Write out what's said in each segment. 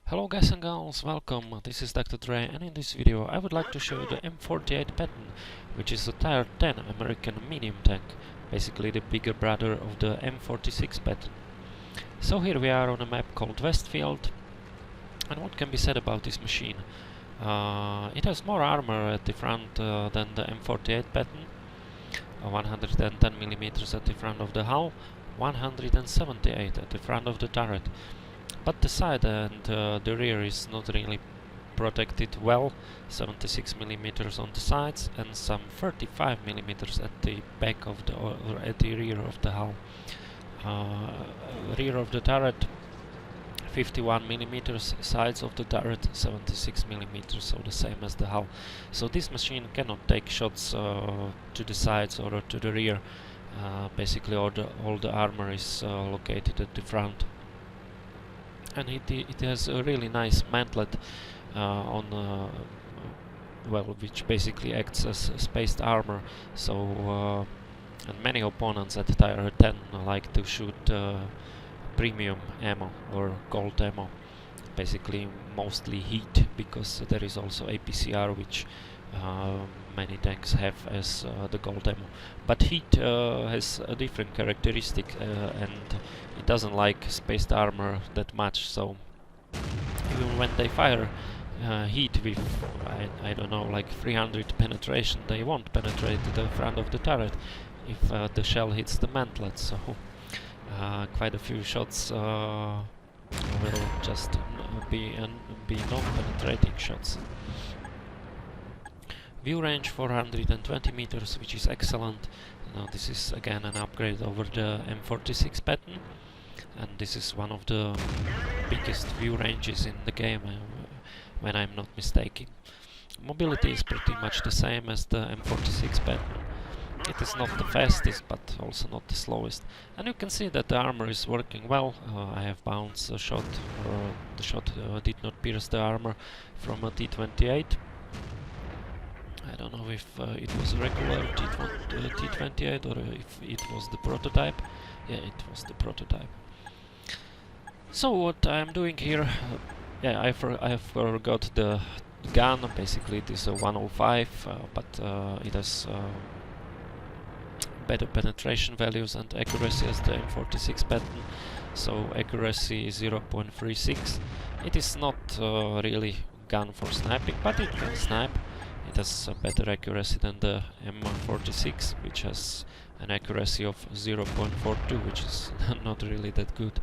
Hello guys and girls, welcome, this is Dr. Dre, and in this video I would like to show you the M48 Patton, which is a Tier 10 American medium tank, basically the bigger brother of the M46 Patton. So here we are on a map called Westfield, and what can be said about this machine? It has more armor at the front than the M48 Patton, 110mm at the front of the hull, 178 at the front of the turret. But the side and the rear is not really protected well, 76mm on the sides and some 35mm at the back of the or at the rear of the hull. Rear of the turret 51mm, sides of the turret 76mm, so the same as the hull. So this machine cannot take shots to the sides or to the rear. Basically all the armor is located at the front. And it has a really nice mantlet which basically acts as spaced armor. So and many opponents at Tier 10 like to shoot premium ammo or gold ammo, basically mostly heat, because there is also APCR, which many tanks have as the gold ammo. But heat has a different characteristic, and it doesn't like spaced armor that much, so even when they fire heat with, I don't know, like 300 penetration, they won't penetrate the front of the turret if the shell hits the mantlet, so quite a few shots will just be non-penetrating shots. View range 420 meters, which is excellent. Now this is again an upgrade over the M46 Patton, and this is one of the biggest view ranges in the game, when I'm not mistaken. Mobility is pretty much the same as the M46 Patton. It is not the fastest, but also not the slowest. And you can see that the armor is working well. I have bounced a shot, the shot did not pierce the armor from a T28. I don't know if it was a regular T28 or if it was the prototype. Yeah, it was the prototype. So what I'm doing here, yeah, I forgot the gun. Basically it is a 105, but it has better penetration values and accuracy as the M46 Patton. So accuracy is 0.36. It is not really gun for sniping, but it can snipe. It has better accuracy than the M46, which has an accuracy of 0.42, which is not really that good.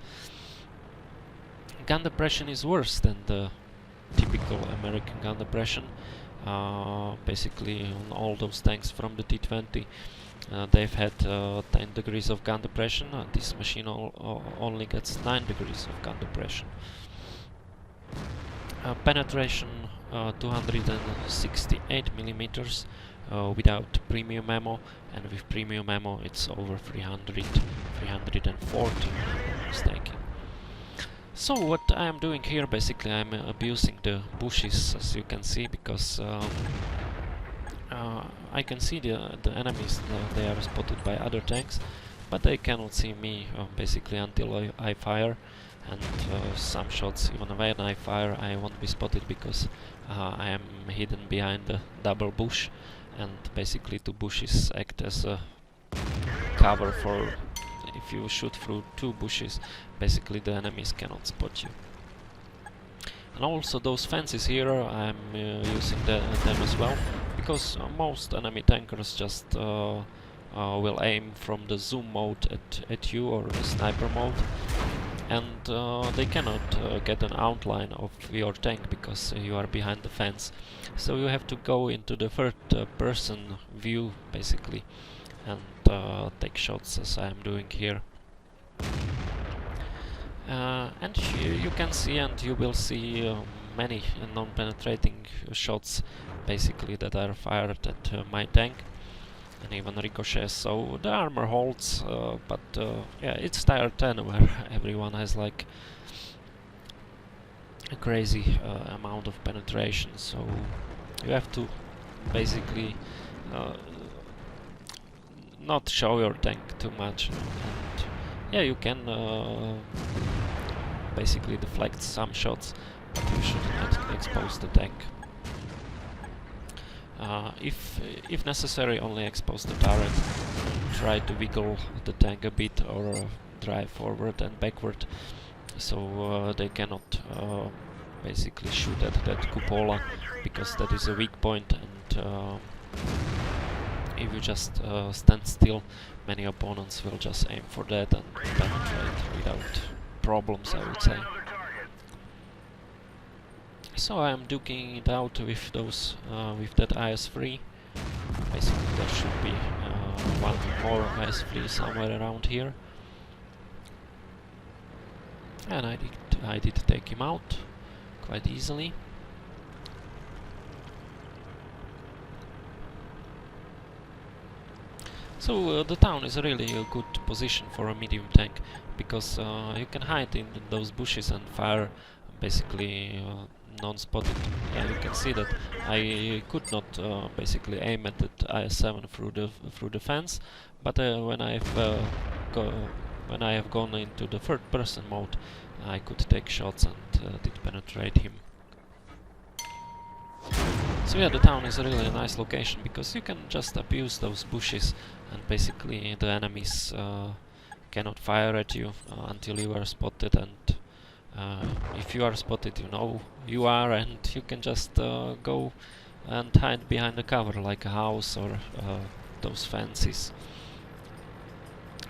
Gun depression is worse than the typical American gun depression. Basically on all those tanks from the T20, they've had 10 degrees of gun depression. This machine only gets 9 degrees of gun depression. Penetration 268 millimeters without premium ammo, and with premium ammo it's over 340, if I'm not mistaken. So what I am doing here, basically I'm abusing the bushes, as you can see, because I can see the enemies. They are spotted by other tanks, but they cannot see me basically until I fire. And some shots, even when I fire, I won't be spotted because I am hidden behind the double bush, and basically two bushes act as a cover for, if you shoot through two bushes, basically the enemies cannot spot you. And also those fences here, I'm using them as well, because most enemy tankers just will aim from the zoom mode at you, or the sniper mode, and they cannot get an outline of your tank because you are behind the fence. So you have to go into the third person view, basically, and take shots, as I am doing here. And you can see, and you will see many non-penetrating shots, basically, that are fired at my tank, and even ricochets. So the armor holds, but yeah, it's Tier 10, where everyone has like a crazy amount of penetration. So you have to basically not show your tank too much, and yeah, you can basically deflect some shots, but you shouldn't expose the tank. If necessary, only expose the turret. Try to wiggle the tank a bit or drive forward and backward, so they cannot basically shoot at that cupola, because that is a weak point, and if you just stand still, many opponents will just aim for that and penetrate without problems, I would say. So I am duking it out with those with that IS-3. Basically there should be one more IS-3 somewhere around here. And I did take him out quite easily. So the town is really a good position for a medium tank, because you can hide in those bushes and fire basically non-spotted. Yeah, you can see that I could not basically aim at that IS-7 through the fence, but when I have gone into the third-person mode, I could take shots and did penetrate him. So yeah, the town is really a nice location, because you can just abuse those bushes, and basically the enemies cannot fire at you until you are spotted, and if you are spotted, you know you are, and you can just go and hide behind a cover like a house or those fences.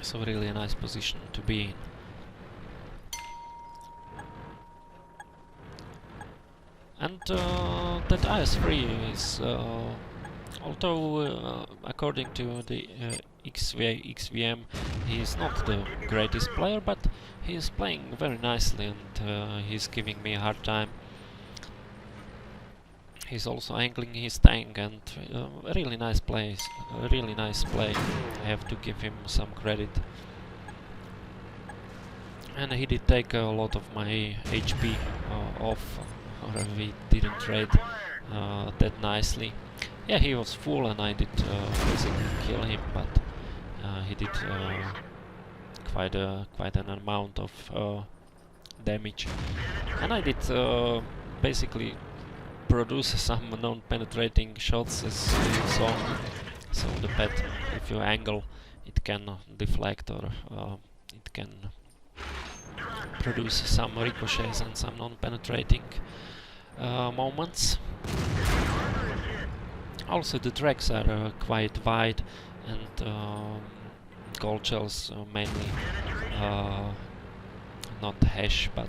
So really a nice position to be in. And that IS-3 is, although according to the XVM, he is not the greatest player, but he is playing very nicely, and he's giving me a hard time. He's also angling his tank, and really nice plays, really nice play. I have to give him some credit. And he did take a lot of my HP off, or we didn't trade that nicely. Yeah, he was full, and I did basically kill him, but he did quite an amount of damage. And I did basically produce some non-penetrating shots, as you saw. So the Patton, if you angle, it can deflect, or it can produce some ricochets and some non-penetrating moments. Also the tracks are quite wide, and gold shells mainly, not hash but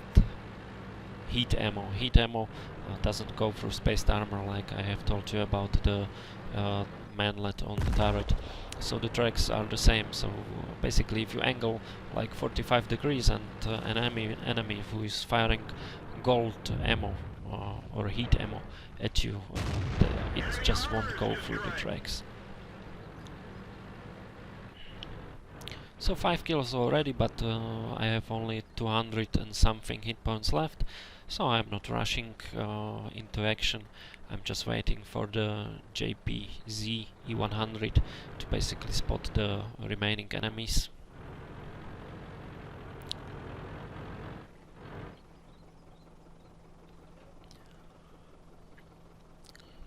heat ammo. Heat ammo doesn't go through spaced armor, like I have told you about the manlet on the turret. So the tracks are the same. So basically, if you angle like 45 degrees and an enemy who is firing gold ammo or heat ammo at you, it just won't go through the tracks. So 5 kills already, but I have only 200 and something hit points left, so I'm not rushing into action. I'm just waiting for the JPZ E100 to basically spot the remaining enemies.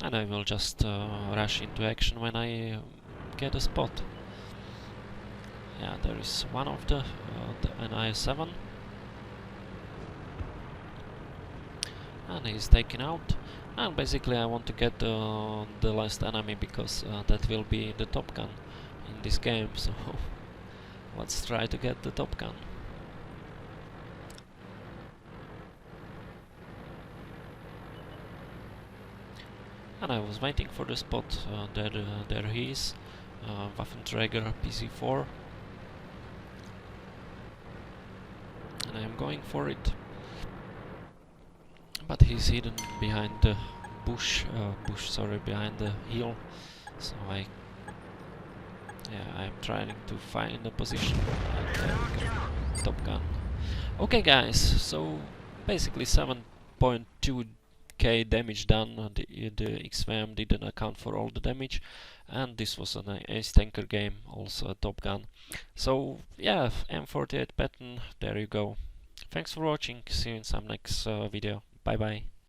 And I will just rush into action when I get a spot. Yeah, there is one of an IS-7, and he's taken out. And basically I want to get the last enemy, because that will be the Top Gun in this game, so let's try to get the Top Gun. And I was waiting for the spot. There he is, Waffenträger PC4. And I am going for it. But he's hidden behind the behind the hill. So I'm trying to find a position. And there we go, Top Gun. Okay guys, so basically 7.2k damage done. The XVM didn't account for all the damage, and this was an ace tanker game, also a Top Gun. So yeah, M48 Patton, there you go. Thanks for watching, see you in some next video. Bye bye.